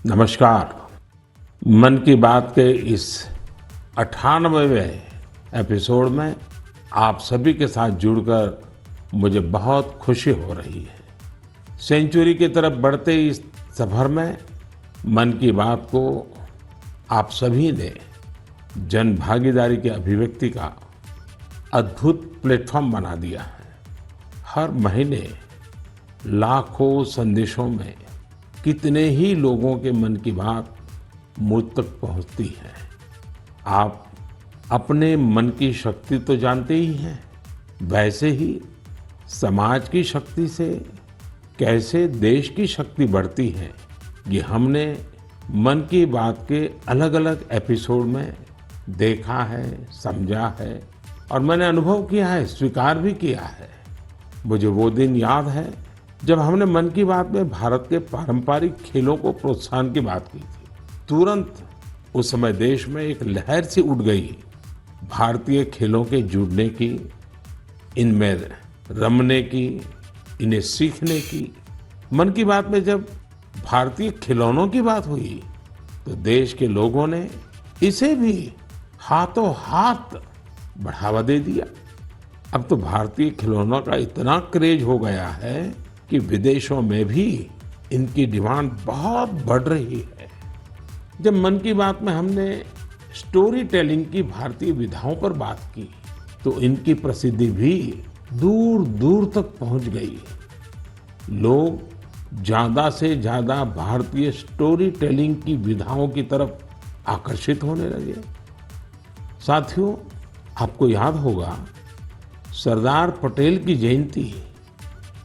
नमस्कार। मन की बात के इस 98वें एपिसोड में आप सभी के साथ जुड़कर मुझे बहुत खुशी हो रही है। सेंचुरी की तरफ बढ़ते इस सफर में मन की बात को आप सभी ने जन भागीदारी की अभिव्यक्ति का अद्भुत प्लेटफॉर्म बना दिया है। हर महीने लाखों संदेशों में कितने ही लोगों के मन की बात मुझ तक पहुंचती है। आप अपने मन की शक्ति तो जानते ही हैं, वैसे ही समाज की शक्ति से कैसे देश की शक्ति बढ़ती है, ये हमने मन की बात के अलग अलग एपिसोड में देखा है, समझा है और मैंने अनुभव किया है, स्वीकार भी किया है। मुझे वो दिन याद है जब हमने मन की बात में भारत के पारंपरिक खेलों को प्रोत्साहन की बात की थी। तुरंत उस समय देश में एक लहर सी उठ गई भारतीय खेलों के जुड़ने की, इनमें रमने की, इन्हें सीखने की। मन की बात में जब भारतीय खिलौनों की बात हुई तो देश के लोगों ने इसे भी हाथों हाथ बढ़ावा दे दिया। अब तो भारतीय खिलौनों का इतना क्रेज हो गया है कि विदेशों में भी इनकी डिमांड बहुत बढ़ रही है। जब मन की बात में हमने स्टोरी टेलिंग की भारतीय विधाओं पर बात की तो इनकी प्रसिद्धि भी दूर दूर तक पहुंच गई। लोग ज्यादा से ज्यादा भारतीय स्टोरी टेलिंग की विधाओं की तरफ आकर्षित होने लगे। साथियों, आपको याद होगा सरदार पटेल की जयंती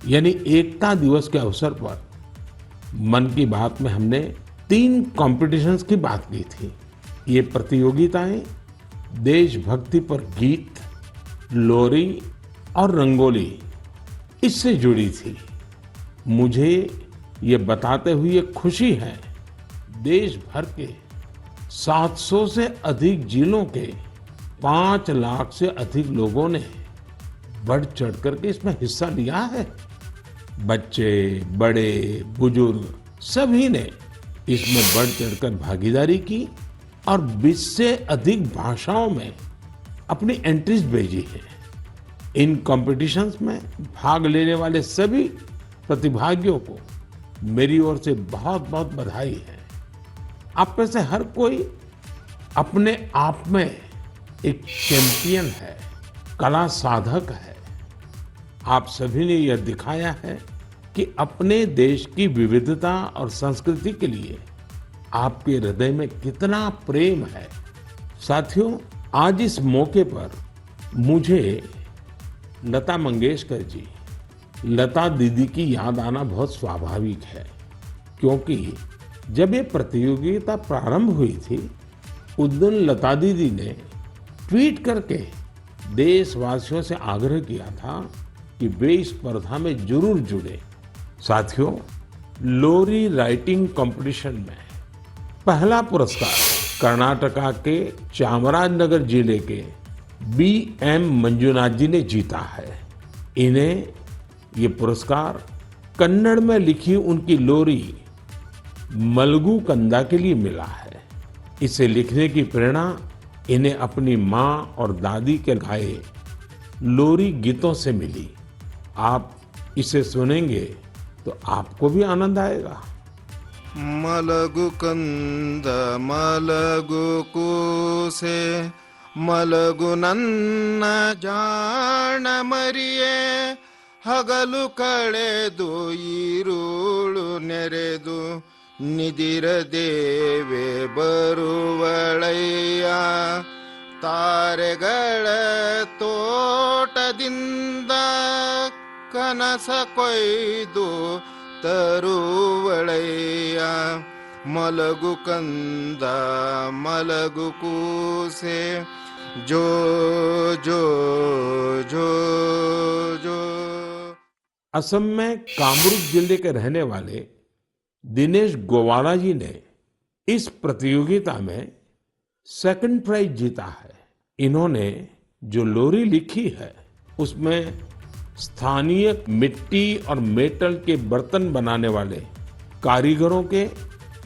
यानी एकता दिवस के अवसर पर मन की बात में हमने 3 कॉम्पिटिशन्स की बात की थी। ये प्रतियोगिताएं देशभक्ति पर गीत, लोरी और रंगोली इससे जुड़ी थी। मुझे ये बताते हुए खुशी है देश भर के 700 से अधिक जिलों के 5 लाख से अधिक लोगों ने बढ़ चढ़ करके इसमें हिस्सा लिया है। बच्चे, बड़े, बुजुर्ग सभी ने इसमें बढ़ चढ़कर भागीदारी की और 20 से अधिक भाषाओं में अपनी एंट्रीज भेजी है। इन कॉम्पिटिशन्स में भाग लेने वाले सभी प्रतिभागियों को मेरी ओर से बहुत बहुत बधाई है। आप में से हर कोई अपने आप में एक चैंपियन है, कला साधक है। आप सभी ने यह दिखाया है कि अपने देश की विविधता और संस्कृति के लिए आपके हृदय में कितना प्रेम है। साथियों, आज इस मौके पर मुझे लता मंगेशकर जी, लता दीदी की याद आना बहुत स्वाभाविक है, क्योंकि जब ये प्रतियोगिता प्रारंभ हुई थी उस दिन लता दीदी ने ट्वीट करके देशवासियों से आग्रह किया था कि वे इस स्पर्धा में जरूर जुड़े। साथियों, लोरी राइटिंग कंपटीशन में पहला पुरस्कार कर्नाटका के चामराजनगर जिले के B.M. मंजुनाथ जी ने जीता है। इन्हें ये पुरस्कार कन्नड़ में लिखी उनकी लोरी मलगू कंदा के लिए मिला है। इसे लिखने की प्रेरणा इन्हें अपनी माँ और दादी के गाए लोरी गीतों से मिली। आप इसे सुनेंगे तो आपको भी आनंद आएगा। मलगु कंद मलगु ಕೂಸೆ ಮಲಗು ನನ್ನ ಜಾಣ ಮರಿಯೇ ಹಗಲು ಕಳೆದು ಈರುಳು ನೆರೆದು ನಿದಿರ ದೇವೆ ಬರುವಳಯ್ಯ ತಾರೆಗಳ ತೋಟದಿಂದ ಕನಸ ಕೊಯ್ದು ತರುವಳಯ್ಯ ಮಲಗು ಕಂದ ಮಲಗು ಕೂಸೆ जो जो जो जो। असम में कामरूप जिले के रहने वाले दिनेश गोवाला जी ने इस प्रतियोगिता में सेकंड प्राइज जीता है। इन्होंने जो लोरी लिखी है उसमें स्थानीय मिट्टी और मेटल के बर्तन बनाने वाले कारीगरों के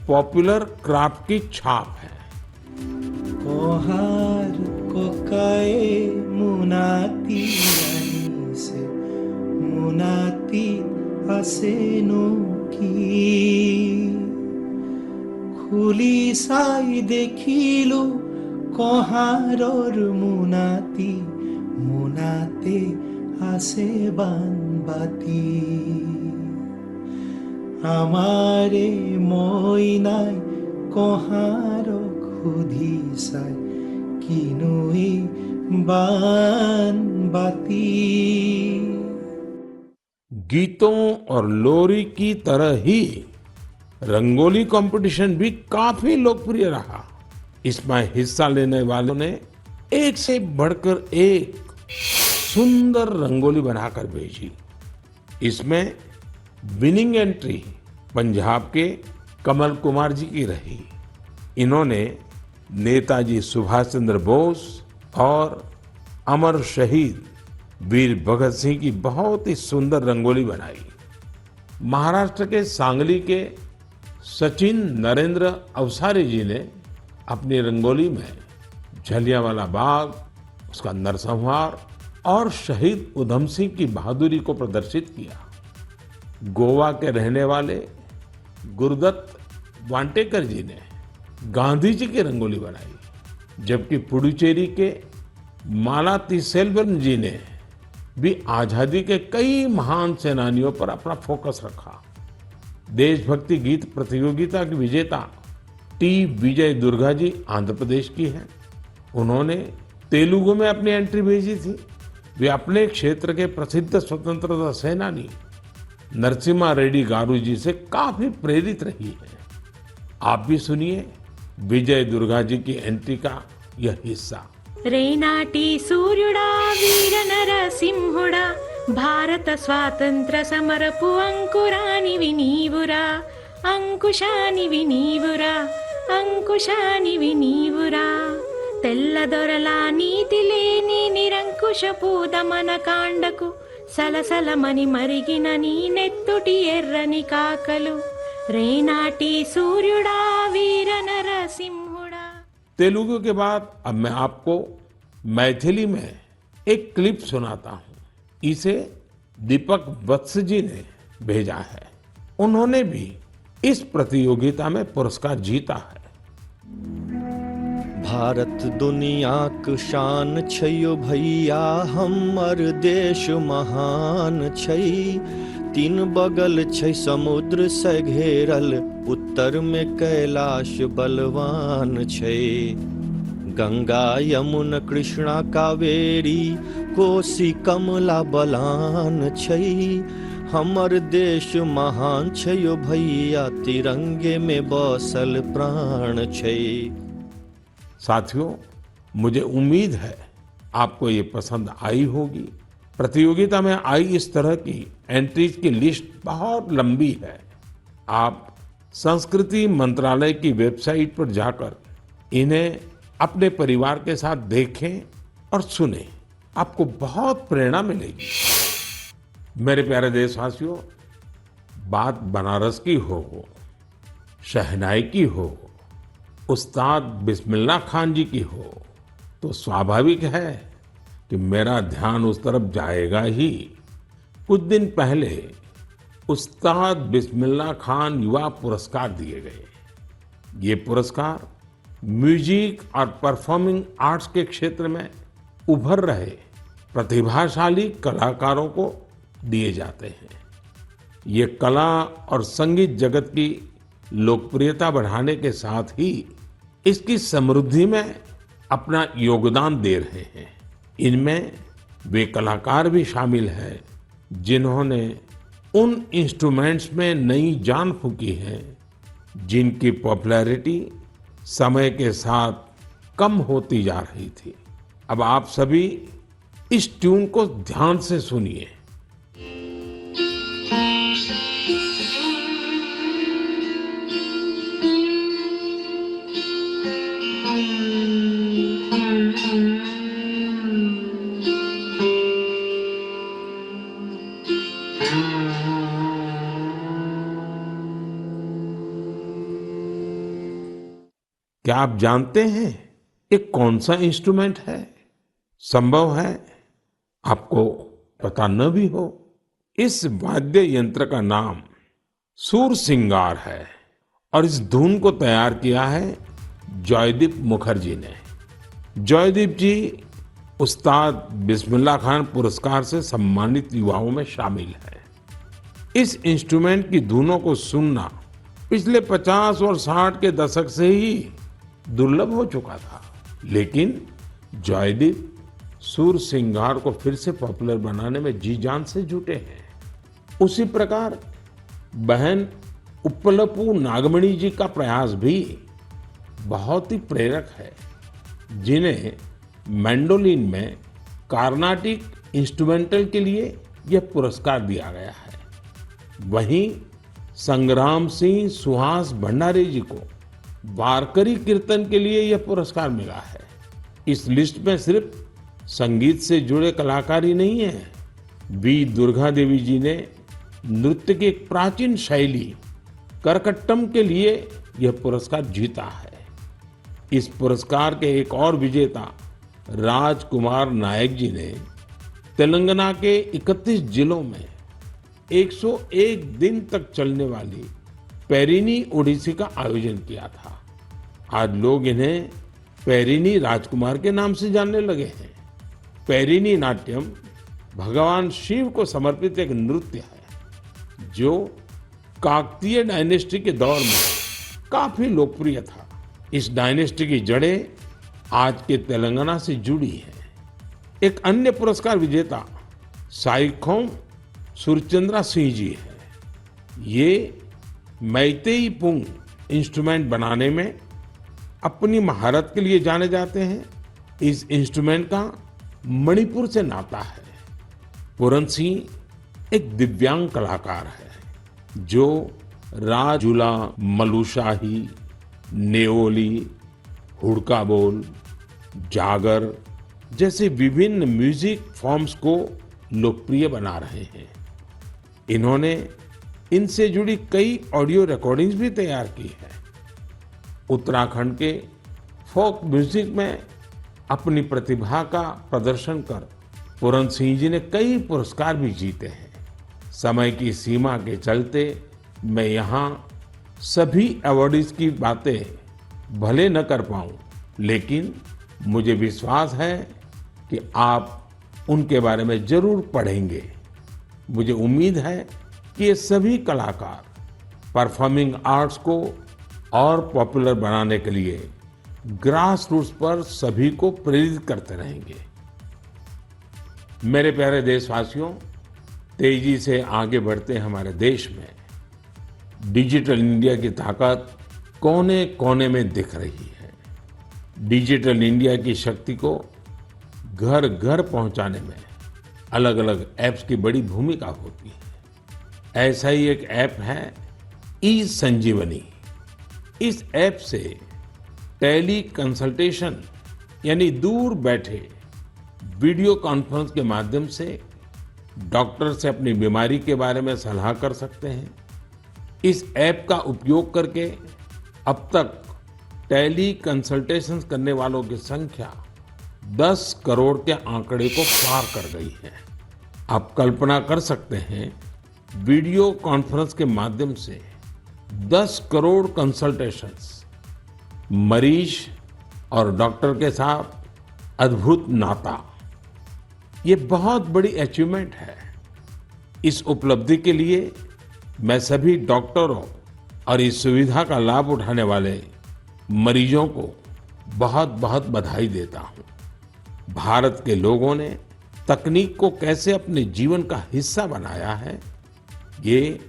पॉपुलर क्राफ्ट की छाप है। कोहार कोकाए मुनाती से मुनाती आसेनो की खुली साई देखिलो कोहारोर मुनाती मुनाते आसे बानबाती আমারে মইনাই কহারক সুধি চাই কিনুই বানবাতি। गीतों और लोरी की तरह ही रंगोली कंपटीशन भी काफी लोकप्रिय रहा। इसमें हिस्सा लेने वालों ने एक से बढ़कर एक सुंदर रंगोली बनाकर भेजी। इसमें विनिंग एंट्री पंजाब के कमल कुमार जी की रही। इन्होंने नेताजी सुभाष चंद्र बोस और अमर शहीद वीर भगत सिंह की बहुत ही सुंदर रंगोली बनाई। महाराष्ट्र के सांगली के सचिन नरेंद्र अवसारी जी ने अपनी रंगोली में जलियांवाला बाग, उसका नरसंहार और शहीद उधम सिंह की बहादुरी को प्रदर्शित किया। गोवा के रहने वाले गुरुदत्त वांटेकर जी ने गांधी जी की रंगोली बनाई, जबकि पुडुचेरी के मालातिसेल्वन जी ने भी आजादी के कई महान सेनानियों पर अपना फोकस रखा। देशभक्ति गीत प्रतियोगिता की विजेता टी विजय दुर्गा जी आंध्र प्रदेश की हैं। उन्होंने तेलुगु में अपनी एंट्री भेजी थी। वे अपने क्षेत्र के प्रसिद्ध स्वतंत्रता सेनानी नरसिम्हा रेड्डी गारू जी से काफी प्रेरित रही है। आप भी सुनिए विजय दुर्गा जी की एंट्री का यह हिस्सा। రేనాటి సూర్యుడా వీర నరసింహుడా భారత స్వాతంత్ర సమరపు అంకురానివి నీవురా అంకుశానివి నీవురా అంకుశానివి నీవురా తెల్లదొరల నీతి లేని నిరంకుశపు దమన కాండకు సలసలమని మరిగిన నీ నెత్తుటి ఎర్రని కాకలు రేనాటి సూర్యుడా వీర నరసింహుడా। तेलुगु के बाद अब मैं आपको मैथिली में एक क्लिप सुनाता हूं। इसे दीपक वत्स जी ने भेजा है। उन्होंने भी इस प्रतियोगिता में पुरस्कार जीता है। भारत दुनियाक शान छैयो भैया हमर देश महान छै। तीन बगल छै समुद्र से घेरल उत्तर में कैलाश बलवान छै। गंगा यमुना कृष्णा कावेरी कोसी कमला बलान छै। हमर देश महान छैयो भैया तिरंगे में बसल प्राण छै। साथियों, मुझे उम्मीद है आपको ये पसंद आई होगी। प्रतियोगिता में आई इस तरह की एंट्रीज की लिस्ट बहुत लंबी है। आप संस्कृति मंत्रालय की वेबसाइट पर जाकर इन्हें अपने परिवार के साथ देखें और सुनें। आपको बहुत प्रेरणा मिलेगी। मेरे प्यारे देशवासियों, बात बनारस की हो, शहनाई की हो, उस्ताद बिस्मिल्लाह खान जी की हो, तो स्वाभाविक है कि मेरा ध्यान उस तरफ जाएगा ही। कुछ दिन पहले उस्ताद बिस्मिल्लाह खान युवा पुरस्कार दिए गए। ये पुरस्कार म्यूजिक और परफॉर्मिंग आर्ट्स के क्षेत्र में उभर रहे प्रतिभाशाली कलाकारों को दिए जाते हैं। ये कला और संगीत जगत की लोकप्रियता बढ़ाने के साथ ही इसकी समृद्धि में अपना योगदान दे रहे हैं। इनमें वे कलाकार भी शामिल हैं जिन्होंने उन इंस्ट्रूमेंट्स में नई जान फूंकी है जिनकी पॉपुलैरिटी समय के साथ कम होती जा रही थी। अब आप सभी इस ट्यून को ध्यान से सुनिए। क्या आप जानते हैं ये कौन सा इंस्ट्रूमेंट है? संभव है आपको पता न भी हो। इस वाद्य यंत्र का नाम सुरसिंगार है और इस धुन को तैयार किया है जॉयदीप मुखर्जी ने। जॉयदीप जी उस्ताद बिस्मिल्लाह खान पुरस्कार से सम्मानित युवाओं में शामिल है। इस इंस्ट्रूमेंट की धुनों को सुनना पिछले 50 और 60 के दशक से ही दुर्लभ हो चुका था, लेकिन जॉयदीप सुरसिंगार को फिर से पॉपुलर बनाने में जी जान से जुटे हैं। उसी प्रकार बहन उप्पलपू नागमणि जी का प्रयास भी बहुत ही प्रेरक है, जिन्हें मैंडोलिन में कार्नाटिक इंस्ट्रूमेंटल के लिए यह पुरस्कार दिया गया है। वहीं संग्राम सिंह सुहास भंडारे जी को वारकरी कीर्तन के लिए यह पुरस्कार मिला है। इस लिस्ट में सिर्फ संगीत से जुड़े कलाकार ही नहीं है। वी दुर्गा देवी जी ने नृत्य की एक प्राचीन शैली करकट्टम के लिए यह पुरस्कार जीता है। इस पुरस्कार के एक और विजेता राजकुमार नायक जी ने तेलंगाना के 31 जिलों में 101 दिन तक चलने वाली पेरिनी ओडिसी का आयोजन किया था। आज लोग इन्हें पेरिनी राजकुमार के नाम से जानने लगे हैं। पेरिनी नाट्यम भगवान शिव को समर्पित एक नृत्य है जो काकतीय डायनेस्टी के दौर में काफी लोकप्रिय था। इस डायनेस्टी की जड़ें आज के तेलंगाना से जुड़ी हैं। एक अन्य पुरस्कार विजेता साइखोम सुरचंद्रा सिंह जी है। ये मैतेई पुंग इंस्ट्रूमेंट बनाने में अपनी महारत के लिए जाने जाते हैं। इस इंस्ट्रूमेंट का मणिपुर से नाता है। पूरन सिंह एक दिव्यांग कलाकार है जो राजुला, मलुशाही, नेओली, हुड़का बोल, जागर जैसे विभिन्न म्यूजिक फॉर्म्स को लोकप्रिय बना रहे हैं। इन्होंने इनसे जुड़ी कई ऑडियो रिकॉर्डिंग्स भी तैयार की है। उत्तराखंड के फोक म्यूजिक में अपनी प्रतिभा का प्रदर्शन कर पूरन सिंह जी ने कई पुरस्कार भी जीते हैं। समय की सीमा के चलते मैं यहाँ सभी अवार्डीज की बातें भले न कर पाऊं, लेकिन मुझे विश्वास है कि आप उनके बारे में जरूर पढ़ेंगे। मुझे उम्मीद है कि ये सभी कलाकार परफॉर्मिंग आर्ट्स को और पॉपुलर बनाने के लिए ग्रास रूट्स पर सभी को प्रेरित करते रहेंगे। मेरे प्यारे देशवासियों, तेजी से आगे बढ़ते हमारे देश में डिजिटल इंडिया की ताकत कोने कोने में दिख रही है। डिजिटल इंडिया की शक्ति को घर घर पहुंचाने में अलग अलग ऐप्स की बड़ी भूमिका होती है। ऐसा ही एक ऐप है ई संजीवनी। इस ऐप से टेली कंसल्टेशन यानी दूर बैठे वीडियो कॉन्फ्रेंस के माध्यम से डॉक्टर से अपनी बीमारी के बारे में सलाह कर सकते हैं। इस ऐप का उपयोग करके अब तक टेली कंसल्टेशन करने वालों की संख्या 10 करोड़ के आंकड़े को पार कर गई है। आप कल्पना कर सकते हैं, वीडियो कॉन्फ्रेंस के माध्यम से 10 करोड़ कंसल्टेशंस, मरीज और डॉक्टर के साथ अद्भुत नाता। ये बहुत बड़ी अचीवमेंट है। इस उपलब्धि के लिए मैं सभी डॉक्टरों और इस सुविधा का लाभ उठाने वाले मरीजों को बहुत बहुत बधाई देता हूं। भारत के लोगों ने तकनीक को कैसे अपने जीवन का हिस्सा बनाया है, ये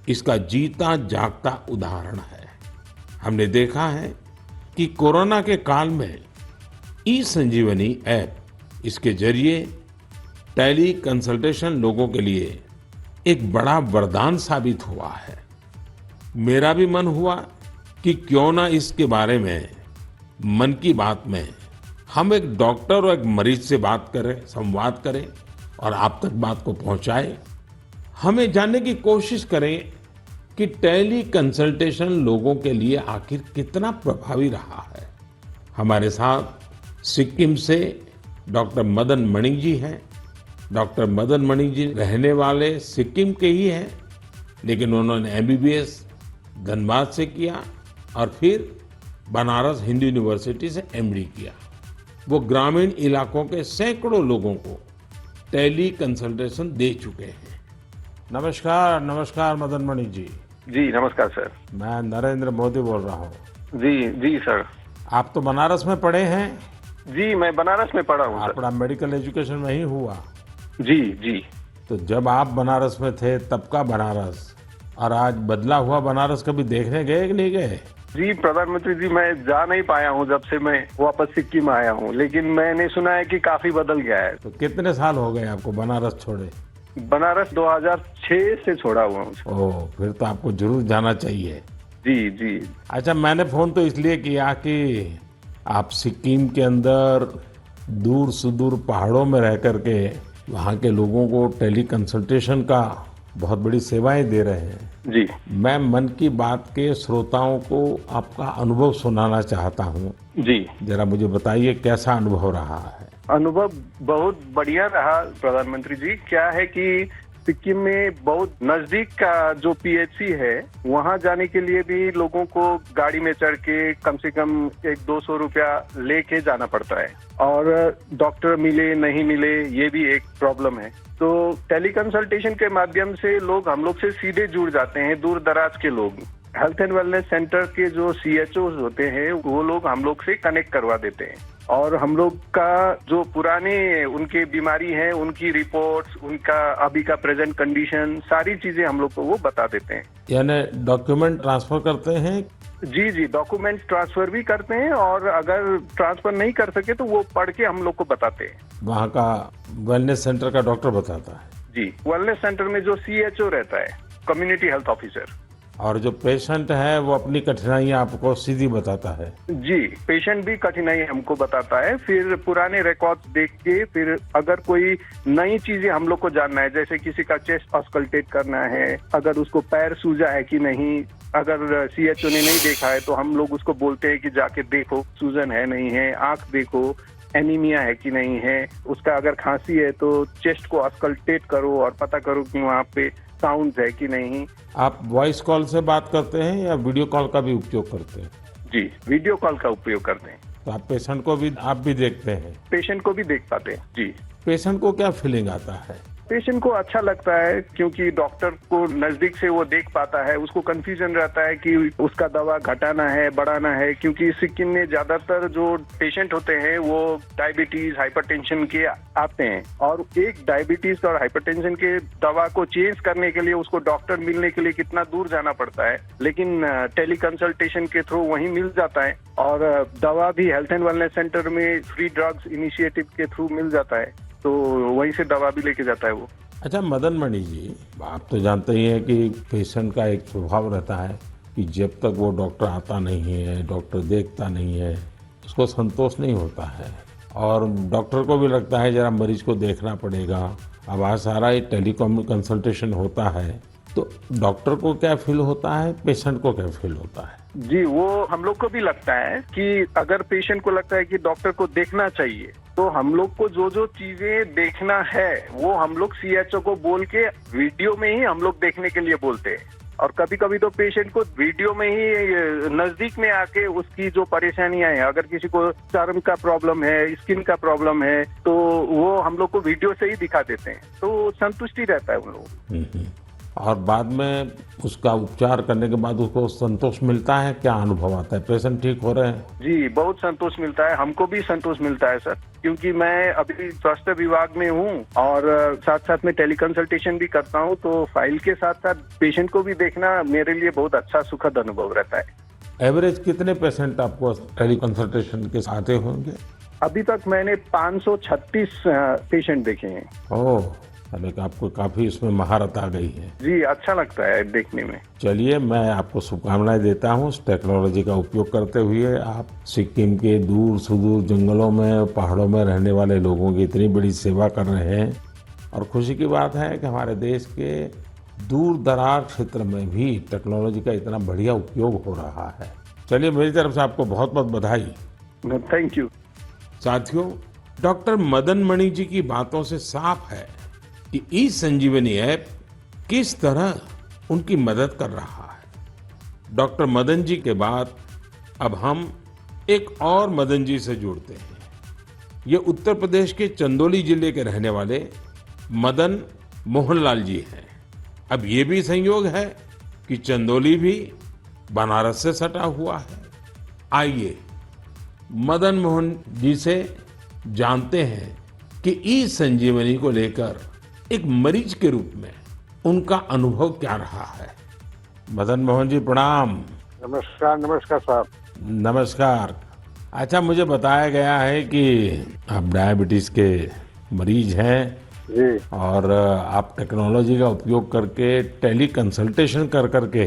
इसका जीता जागता उदाहरण है। हमने देखा है कि कोरोना के काल में ई संजीवनी ऐप, इसके जरिए टेली कंसल्टेशन लोगों के लिए एक बड़ा वरदान साबित हुआ है। मेरा भी मन हुआ कि क्यों ना इसके बारे में मन की बात में हम एक डॉक्टर और एक मरीज से बात करें, संवाद करें और आप तक बात को पहुंचाएं। हमें जानने की कोशिश करें कि टेली कंसल्टेशन लोगों के लिए आखिर कितना प्रभावी रहा है। हमारे साथ सिक्किम से डॉक्टर मदन मणि जी हैं। डॉक्टर मदन मणि जी रहने वाले सिक्किम के ही हैं, लेकिन उन्होंने एमबीबीएस धनबाद से किया और फिर बनारस हिंदू यूनिवर्सिटी से एमडी किया। वो ग्रामीण इलाकों के सैकड़ों लोगों को टेली कंसल्टेशन दे चुके हैं। नमस्कार, नमस्कार मदन मणि जी। जी नमस्कार सर। मैं नरेंद्र मोदी बोल रहा हूँ। जी जी सर। आप तो बनारस में पढ़े हैं? जी मैं बनारस में पढ़ा हूँ सर। आपका मेडिकल एजुकेशन वहीं हुआ? जी जी। तो जब आप बनारस में थे तब का बनारस और आज बदला हुआ बनारस कभी देखने गए कि नहीं गए? जी प्रधानमंत्री जी, मैं जा नहीं पाया हूँ जब से मैं वापस सिक्किम आया हूँ, लेकिन मैंने सुना है कि काफी बदल गया है। तो कितने साल हो गए आपको बनारस छोड़े? बनारस 2006 से छोड़ा हुआ हूँ। ओह, फिर तो आपको जरूर जाना चाहिए। जी जी। अच्छा, मैंने फोन तो इसलिए किया कि आप सिक्किम के अंदर दूर सुदूर पहाड़ों में रह करके वहाँ के लोगों को टेली कंसल्टेशन का बहुत बड़ी सेवाएं दे रहे हैं। जी। मैं मन की बात के श्रोताओं को आपका अनुभव सुनाना चाहता हूँ। जी। जरा मुझे बताइए कैसा अनुभव रहा है? अनुभव बहुत बढ़िया रहा प्रधानमंत्री जी। क्या है कि सिक्किम में बहुत नजदीक का जो पीएचसी है, वहाँ जाने के लिए भी लोगों को गाड़ी में चढ़ के कम से कम 100-200 रुपया लेके जाना पड़ता है, और डॉक्टर मिले नहीं मिले ये भी एक प्रॉब्लम है। तो टेली कंसल्टेशन के माध्यम से लोग हम लोग से सीधे जुड़ जाते हैं। दूर दराज के लोग हेल्थ एंड वेलनेस सेंटर के जो CHOs होते हैं वो लोग हम लोग से कनेक्ट करवा देते हैं, और हम लोग का जो पुराने उनके बीमारी है, उनकी रिपोर्ट्स, उनका अभी का प्रेजेंट कंडीशन, सारी चीजें हम लोग को वो बता देते हैं। यानी डॉक्यूमेंट ट्रांसफर करते हैं? जी जी, डॉक्यूमेंट ट्रांसफर भी करते हैं, और अगर ट्रांसफर नहीं कर सके तो वो पढ़ के हम लोग को बताते हैं। वहाँ का वेलनेस सेंटर का डॉक्टर बताता है? जी, वेलनेस सेंटर में जो CHO रहता है, कम्युनिटी हेल्थ ऑफिसर, और जो पेशेंट है वो अपनी कठिनाइयाँ आपको सीधी बताता है? जी, पेशेंट भी कठिनाई हमको बताता है। फिर पुराने रिकॉर्ड्स देख के, फिर अगर कोई नई चीजें हम लोग को जानना है, जैसे किसी का चेस्ट ऑस्कल्टेट करना है, अगर उसको पैर सूजा है कि नहीं, अगर CHO ने नहीं देखा है तो हम लोग उसको बोलते हैं कि जाके देखो सूजन है नहीं है, आंख देखो, एनीमिया है कि नहीं है, उसका अगर खांसी है तो चेस्ट को ऑस्कल्टेट करो और पता करो कि वहाँ पे साउंड है कि नहीं। आप वॉइस कॉल से बात करते हैं या वीडियो कॉल का भी उपयोग करते हैं? जी, वीडियो कॉल का उपयोग करते हैं। तो आप पेशेंट को भी देखते हैं? पेशेंट को भी देख पाते हैं। जी। पेशेंट को क्या फीलिंग आता है? पेशेंट को अच्छा लगता है, क्योंकि डॉक्टर को नजदीक से वो देख पाता है। उसको कंफ्यूजन रहता है कि उसका दवा घटाना है, बढ़ाना है, क्योंकि सिक्किम में ज्यादातर जो पेशेंट होते हैं वो डायबिटीज, हाइपरटेंशन के आते हैं, और एक डायबिटीज और हाइपरटेंशन के दवा को चेंज करने के लिए उसको डॉक्टर मिलने के लिए कितना दूर जाना पड़ता है, लेकिन टेली कंसल्टेशन के थ्रू वहीं मिल जाता है, और दवा भी हेल्थ एंड वेलनेस सेंटर में फ्री ड्रग्स इनिशिएटिव के थ्रू मिल जाता है, तो वहीं से दवा भी लेके जाता है वो। अच्छा मदन मणि जी, आप तो जानते ही हैं कि पेशेंट का एक स्वभाव रहता है कि जब तक वो डॉक्टर आता नहीं है, डॉक्टर देखता नहीं है, उसको संतोष नहीं होता है, और डॉक्टर को भी लगता है जरा मरीज को देखना पड़ेगा। अब आज सारा ये टेलीकॉम कंसल्टेशन होता है, तो डॉक्टर को क्या फील होता है, पेशेंट को क्या फील होता है? जी, वो हम लोग को भी लगता है कि अगर पेशेंट को लगता है कि डॉक्टर को देखना चाहिए, तो हम लोग को जो जो चीजें देखना है वो हम लोग CHO को बोल के वीडियो में ही हम लोग देखने के लिए बोलते हैं, और कभी कभी तो पेशेंट को वीडियो में ही नजदीक में आके उसकी जो परेशानियां हैं, अगर किसी को चर्म का प्रॉब्लम है, स्किन का प्रॉब्लम है, तो वो हम लोग को वीडियो से ही दिखा देते हैं, तो संतुष्टि रहता है उन लोगों। और बाद में उसका उपचार करने के बाद उसको संतोष मिलता है? क्या अनुभव आता है, पेशेंट ठीक हो रहे हैं? जी, बहुत संतोष मिलता है, हमको भी संतोष मिलता है सर, क्योंकि मैं अभी स्वास्थ्य विभाग में हूँ और साथ साथ में टेली कंसल्टेशन भी करता हूँ, तो फाइल के साथ साथ पेशेंट को भी देखना मेरे लिए बहुत अच्छा सुखद अनुभव रहता है। एवरेज कितने पेशेंट आपको टेली कंसल्टेशन के आते होंगे? अभी तक मैंने 536 पेशेंट देखे हैं। ओह, आपको काफी इसमें महारत आ गई है। जी, अच्छा लगता है देखने में। चलिए, मैं आपको शुभकामनाएं देता हूँ। इस टेक्नोलॉजी का उपयोग करते हुए आप सिक्किम के दूर सुदूर जंगलों में, पहाड़ों में रहने वाले लोगों की इतनी बड़ी सेवा कर रहे हैं, और खुशी की बात है कि हमारे देश के दूर दराज क्षेत्र में भी टेक्नोलॉजी का इतना बढ़िया उपयोग हो रहा है। चलिए, मेरी तरफ से आपको बहुत बहुत बधाई थैंक यू। साथियों, डॉक्टर मदन मणि जी की बातों से साफ है कि ई संजीवनी ऐप किस तरह उनकी मदद कर रहा है। डॉक्टर मदन जी के बाद अब हम एक और मदन जी से जुड़ते हैं। ये उत्तर प्रदेश के चंदौली जिले के रहने वाले मदन मोहनलाल जी हैं। अब ये भी संयोग है कि चंदौली भी बनारस से सटा हुआ है। आइए मदन मोहन जी से जानते हैं कि ई संजीवनी को लेकर एक मरीज के रूप में उनका अनुभव क्या रहा है। मदन मोहन जी प्रणाम। नमस्कार। नमस्कार साहब। नमस्कार। अच्छा, मुझे बताया गया है कि आप डायबिटीज के मरीज हैं जी। और आप टेक्नोलॉजी का उपयोग करके टेली कंसल्टेशन कर करके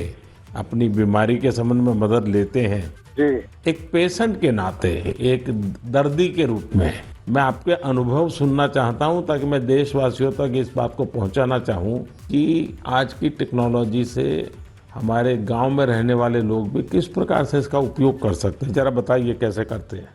अपनी बीमारी के संबंध में मदद लेते हैं। जी। एक पेशेंट के नाते, एक दर्दी के रूप में मैं आपके अनुभव सुनना चाहता हूं, ताकि मैं देशवासियों तक इस बात को पहुंचाना चाहूं कि आज की टेक्नोलॉजी से हमारे गांव में रहने वाले लोग भी किस प्रकार से इसका उपयोग कर सकते हैं। जरा बताइए कैसे करते हैं।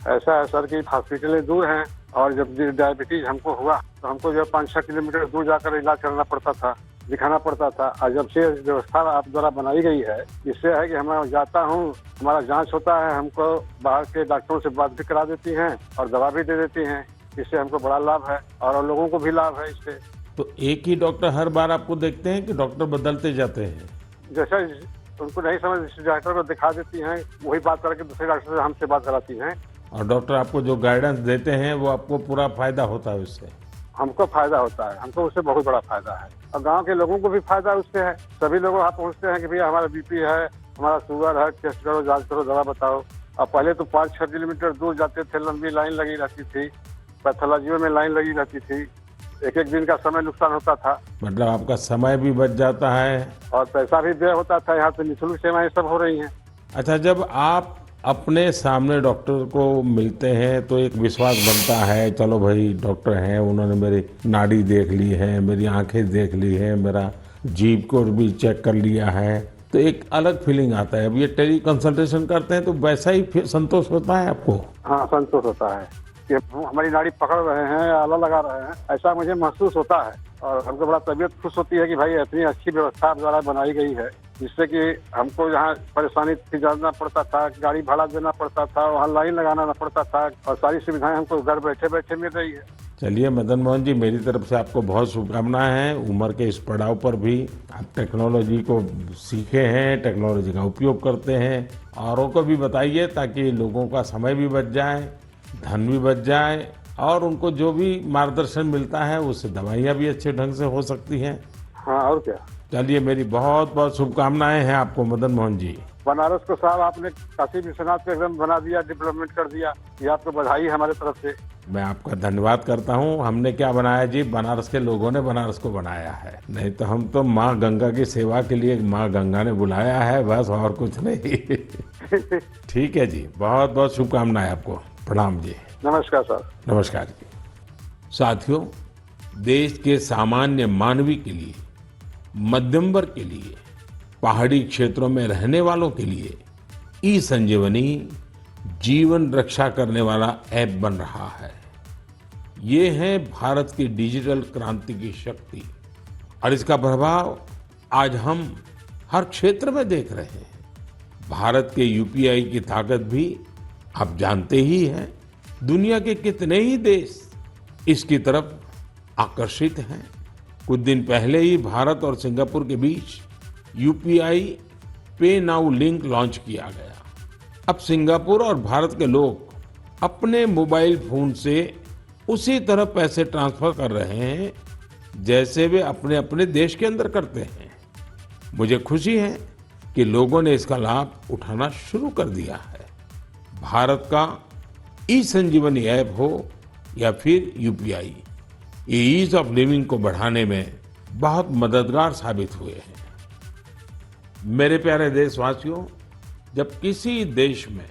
ऐसा है सर कि हॉस्पिटलें दूर हैं और जब डायबिटीज हमको हुआ तो हमको जो 5-6 किलोमीटर दूर जाकर इलाज करना पड़ता था, दिखाना पड़ता था। और जब से व्यवस्था आप द्वारा बनाई गई है, इससे है कि मैं जाता हूँ, हमारा जांच होता है, हमको बाहर के डॉक्टरों से बात भी करा देती हैं और दवा भी दे देती हैं। इससे हमको बड़ा लाभ है और लोगों को भी लाभ है इससे। तो एक ही डॉक्टर हर बार आपको देखते हैं कि डॉक्टर बदलते जाते हैं? जैसे उनको नहीं समझ डॉक्टर को दिखा देती हैं, वही बात करके दूसरे डॉक्टर से हमसे बात कराती हैं। और डॉक्टर आपको जो गाइडेंस देते हैं वो आपको पूरा फायदा होता है उससे? हमको फायदा होता है, हमको उससे बहुत बड़ा फायदा है और गांव के लोगों को भी फायदा उससे है। सभी लोग वहाँ पहुँचते हैं कि भैया हमारा बीपी है, हमारा शुगर है, टेस्ट करो, जांच करो, दवा बताओ। अब पहले तो 5-6 किलोमीटर दूर जाते थे, लंबी लाइन लगी रहती थी, पैथोलॉजी में लाइन लगी रहती थी, एक दिन का समय नुकसान होता था। मतलब आपका समय भी बच जाता है और पैसा भी व्यय होता था। यहाँ पे निःशुल्क सेवाएं सब हो रही हैं। अच्छा, जब आप अपने सामने डॉक्टर को मिलते हैं तो एक विश्वास बनता है, चलो भाई डॉक्टर हैं, उन्होंने मेरी नाड़ी देख ली है, मेरी आंखें देख ली है, मेरा जीभ को भी चेक कर लिया है, तो एक अलग फीलिंग आता है। अब ये टेली कंसल्टेशन करते हैं तो वैसा ही फिर संतोष होता है आपको? हाँ, संतोष होता है कि हमारी नाड़ी पकड़ रहे हैं, आला लगा रहे हैं, ऐसा मुझे महसूस होता है। और हमको बड़ा तबीयत खुश होती है कि भाई इतनी अच्छी व्यवस्था द्वारा बनाई गई है, जिससे कि हमको यहाँ परेशानी से जाना पड़ता था, गाड़ी भाड़ा देना पड़ता था, वहाँ लाइन लगाना पड़ता था, और सारी सुविधाएं हमको घर बैठे बैठे मिल रही है। चलिए मदन मोहन जी, मेरी तरफ से आपको बहुत शुभकामनाएं हैं। उम्र के इस पड़ाव पर भी आप टेक्नोलॉजी को सीखे हैं, टेक्नोलॉजी का उपयोग करते हैं। औरों को भी बताइए ताकि लोगों का समय भी बच जाए, धन भी बच जाए और उनको जो भी मार्गदर्शन मिलता है उससे दवाइयाँ भी अच्छे ढंग से हो सकती हैं। हाँ, और क्या। चलिए, मेरी बहुत बहुत शुभकामनाएं हैं आपको मदन मोहन जी। बनारस को साहब आपने काशी विश्वनाथ को एकदम बना दिया, डेवलपमेंट कर दिया, ये आपको बधाई हमारे तरफ से। मैं आपका धन्यवाद करता हूं। हमने क्या बनाया जी, बनारस के लोगों ने बनारस को बनाया है। नहीं तो हम तो माँ गंगा की सेवा के लिए माँ गंगा ने बुलाया है, बस और कुछ नहीं। ठीक है जी, बहुत बहुत शुभकामनाएं आपको। प्रणाम जी। नमस्कार सर। नमस्कार जी। साथियों, देश के सामान्य मानवी के लिए, मध्यम वर्ग के लिए, पहाड़ी क्षेत्रों में रहने वालों के लिए ई संजीवनी जीवन रक्षा करने वाला ऐप बन रहा है। ये है भारत की डिजिटल क्रांति की शक्ति और इसका प्रभाव आज हम हर क्षेत्र में देख रहे हैं। भारत के यूपीआई की ताकत भी आप जानते ही हैं। दुनिया के कितने ही देश इसकी तरफ आकर्षित हैं। कुछ दिन पहले ही भारत और सिंगापुर के बीच यूपीआई पे नाउ लिंक लॉन्च किया गया। अब सिंगापुर और भारत के लोग अपने मोबाइल फोन से उसी तरह पैसे ट्रांसफर कर रहे हैं जैसे वे अपने अपने देश के अंदर करते हैं। मुझे खुशी है कि लोगों ने इसका लाभ उठाना शुरू कर दिया है। भारत का ई संजीवनी ऐप हो या फिर यूपीआई, ये ईज ऑफ लिविंग को बढ़ाने में बहुत मददगार साबित हुए हैं। मेरे प्यारे देशवासियों, जब किसी देश में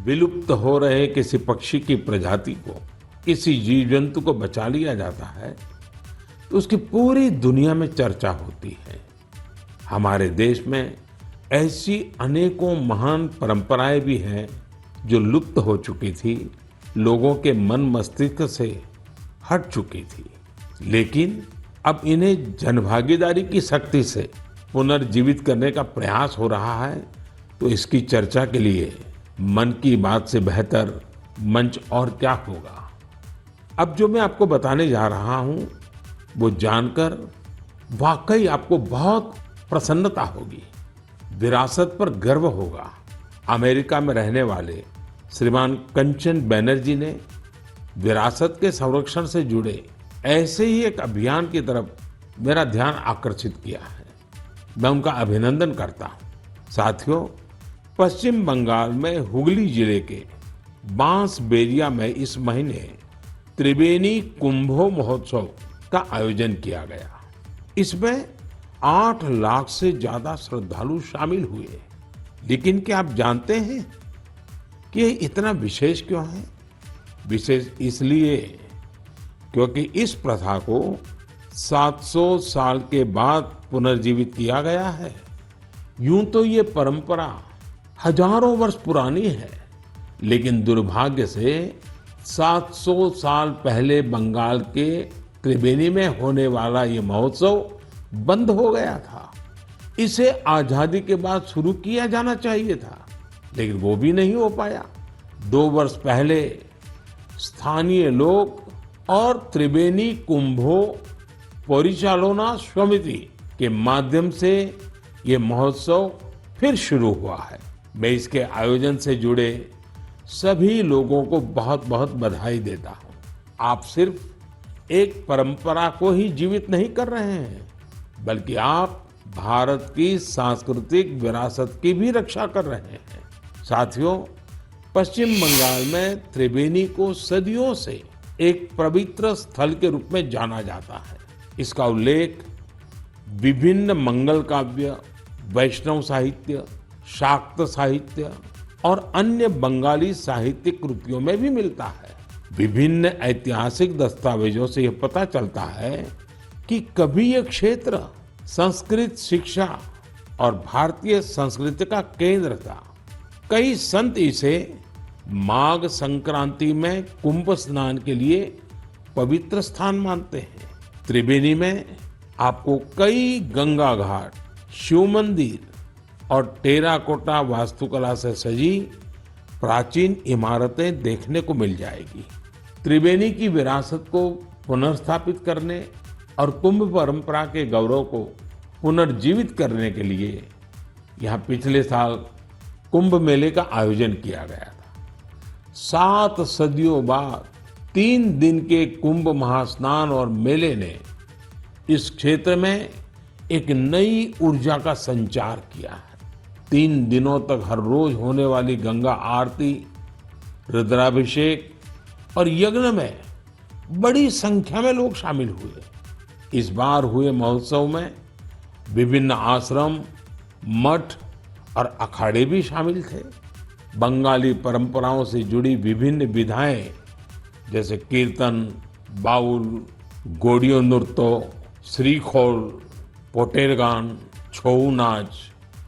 विलुप्त हो रहे किसी पक्षी की प्रजाति को, किसी जीव जंतु को बचा लिया जाता है तो उसकी पूरी दुनिया में चर्चा होती है। हमारे देश में ऐसी अनेकों महान परंपराएं भी हैं जो लुप्त हो चुकी थी, लोगों के मन मस्तिष्क से हट चुकी थी, लेकिन अब इन्हें जनभागीदारी की शक्ति से पुनर्जीवित करने का प्रयास हो रहा है। तो इसकी चर्चा के लिए मन की बात से बेहतर मंच और क्या होगा। अब जो मैं आपको बताने जा रहा हूं वो जानकर वाकई आपको बहुत प्रसन्नता होगी, विरासत पर गर्व होगा। अमेरिका में रहने वाले श्रीमान कंचन बैनर्जी ने विरासत के संरक्षण से जुड़े ऐसे ही एक अभियान की तरफ मेरा ध्यान आकर्षित किया है। मैं उनका अभिनंदन करता हूं। साथियों, पश्चिम बंगाल में हुगली जिले के बांसबेरिया में इस महीने त्रिवेणी कुंभो महोत्सव का आयोजन किया गया। इसमें 8 लाख से ज्यादा श्रद्धालु शामिल हुए। लेकिन क्या आप जानते हैं कि ये इतना विशेष क्यों है? विशेष इसलिए क्योंकि इस प्रथा को 700 साल के बाद पुनर्जीवित किया गया है। यूं तो ये परंपरा हजारों वर्ष पुरानी है, लेकिन दुर्भाग्य से 700 साल पहले बंगाल के त्रिवेणी में होने वाला ये महोत्सव बंद हो गया था। इसे आजादी के बाद शुरू किया जाना चाहिए था, लेकिन वो भी नहीं हो पाया। 2 वर्ष पहले स्थानीय लोग और त्रिवेणी कुंभो परिचालना समिति के माध्यम से ये महोत्सव फिर शुरू हुआ है। मैं इसके आयोजन से जुड़े सभी लोगों को बहुत बहुत बधाई देता हूं। आप सिर्फ एक परंपरा को ही जीवित नहीं कर रहे हैं, बल्कि आप भारत की सांस्कृतिक विरासत की भी रक्षा कर रहे हैं। साथियों, पश्चिम बंगाल में त्रिवेणी को सदियों से एक पवित्र स्थल के रूप में जाना जाता है। इसका उल्लेख विभिन्न मंगल काव्य, वैष्णव साहित्य, शाक्त साहित्य और अन्य बंगाली साहित्यिक कृतियों में भी मिलता है। विभिन्न ऐतिहासिक दस्तावेजों से यह पता चलता है कि कभी यह क्षेत्र संस्कृत शिक्षा और भारतीय संस्कृति का केंद्र था। कई संत इसे माघ संक्रांति में कुंभ स्नान के लिए पवित्र स्थान मानते हैं। त्रिवेणी में आपको कई गंगा घाट, शिव मंदिर और टेराकोटा वास्तुकला से सजी प्राचीन इमारतें देखने को मिल जाएगी। त्रिवेणी की विरासत को पुनर्स्थापित करने और कुंभ परंपरा के गौरव को पुनर्जीवित करने के लिए यहाँ पिछले साल कुंभ मेले का आयोजन किया गया था। 7 सदियों बाद 3 दिन के कुंभ महास्नान और मेले ने इस क्षेत्र में एक नई ऊर्जा का संचार किया है। 3 दिनों तक हर रोज होने वाली गंगा आरती, रुद्राभिषेक और यज्ञ में बड़ी संख्या में लोग शामिल हुए। इस बार हुए महोत्सव में विभिन्न आश्रम, मठ और अखाड़े भी शामिल थे। बंगाली परंपराओं से जुड़ी विभिन्न विधाएं जैसे कीर्तन, बाउल, गोडियो नृत्य, श्रीखोल, पोटेर गान, छऊ नाच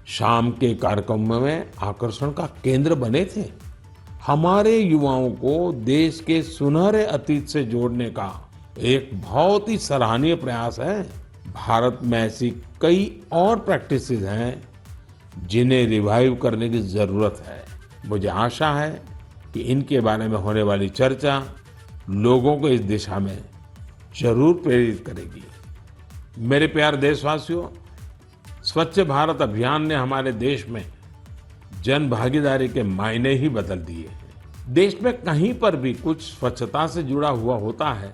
शाम के कार्यक्रमों में आकर्षण का केंद्र बने थे। हमारे युवाओं को देश के सुनहरे अतीत से जोड़ने का एक बहुत ही सराहनीय प्रयास है। भारत में ऐसी कई और प्रैक्टिसेस हैं जिन्हें रिवाइव करने की जरूरत है। मुझे आशा है कि इनके बारे में होने वाली चर्चा लोगों को इस दिशा में जरूर प्रेरित करेगी। मेरे प्यारे देशवासियों, स्वच्छ भारत अभियान ने हमारे देश में जन भागीदारी के मायने ही बदल दिए हैं। देश में कहीं पर भी कुछ स्वच्छता से जुड़ा हुआ होता है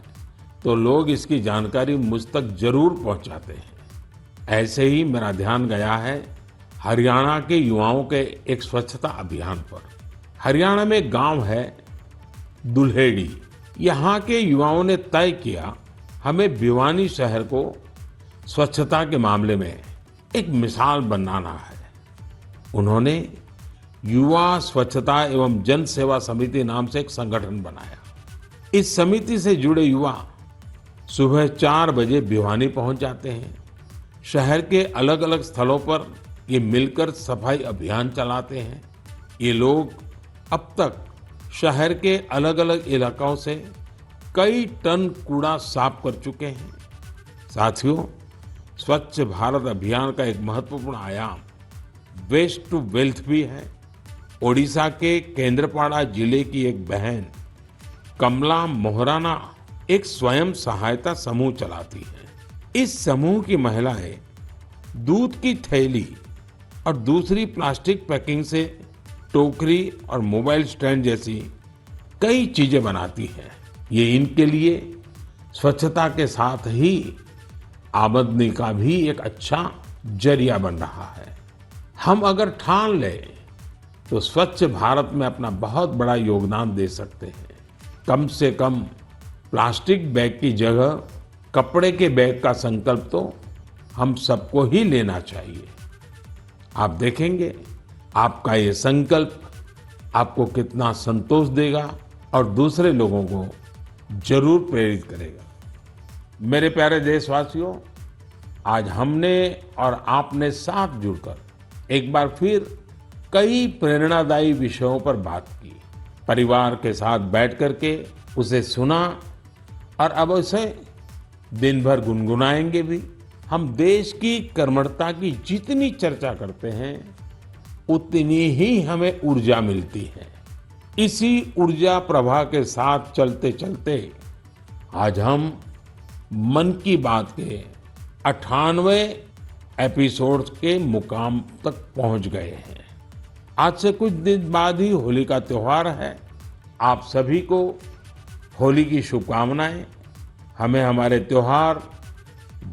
तो लोग इसकी जानकारी मुझ तक जरूर पहुंचाते हैं। ऐसे ही मेरा ध्यान गया है हरियाणा के युवाओं के एक स्वच्छता अभियान पर। हरियाणा में एक गांव है दुल्हेड़ी। यहाँ के युवाओं ने तय किया हमें भिवानी शहर को स्वच्छता के मामले में एक मिसाल बनाना है। उन्होंने युवा स्वच्छता एवं जन सेवा समिति नाम से एक संगठन बनाया। इस समिति से जुड़े युवा सुबह 4 बजे भिवानी पहुंच जाते हैं। शहर के अलग अलग स्थलों पर ये मिलकर सफाई अभियान चलाते हैं। ये लोग अब तक शहर के अलग अलग इलाकों से कई टन कूड़ा साफ कर चुके हैं। साथियों, स्वच्छ भारत अभियान का एक महत्वपूर्ण आयाम वेस्ट टू वेल्थ भी है। ओडिशा के केंद्रपाड़ा जिले की एक बहन कमला मोहराना एक स्वयं सहायता समूह चलाती है। इस समूह की महिलाएं दूध की थैली और दूसरी प्लास्टिक पैकिंग से टोकरी और मोबाइल स्टैंड जैसी कई चीजें बनाती हैं। ये इनके लिए स्वच्छता के साथ ही आमदनी का भी एक अच्छा जरिया बन रहा है। हम अगर ठान लें तो स्वच्छ भारत में अपना बहुत बड़ा योगदान दे सकते हैं। कम से कम प्लास्टिक बैग की जगह कपड़े के बैग का संकल्प तो हम सबको ही लेना चाहिए। आप देखेंगे आपका ये संकल्प आपको कितना संतोष देगा और दूसरे लोगों को जरूर प्रेरित करेगा। मेरे प्यारे देशवासियों, आज हमने और आपने साथ जुड़कर एक बार फिर कई प्रेरणादायी विषयों पर बात की। परिवार के साथ बैठ करके उसे सुना और अब उसे दिन भर गुनगुनाएंगे भी। हम देश की कर्मठता की जितनी चर्चा करते हैं उतनी ही हमें ऊर्जा मिलती है। इसी ऊर्जा प्रवाह के साथ चलते चलते आज हम मन की बात के 98वें एपिसोड के मुकाम तक पहुंच गए हैं। आज से कुछ दिन बाद ही होली का त्योहार है। आप सभी को होली की शुभकामनाएं। हमें हमारे त्योहार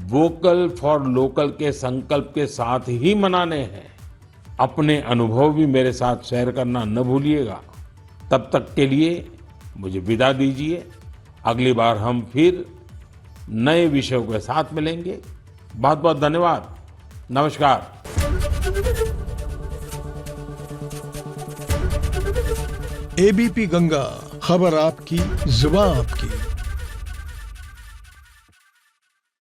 वोकल फॉर लोकल के संकल्प के साथ ही मनाने हैं। अपने अनुभव भी मेरे साथ शेयर करना न भूलिएगा। तब तक के लिए मुझे विदा दीजिए। अगली बार हम फिर नए विषयों के साथ मिलेंगे। बहुत बहुत धन्यवाद। नमस्कार। एबीपी गंगा, खबर आपकी, जुबान आपकी।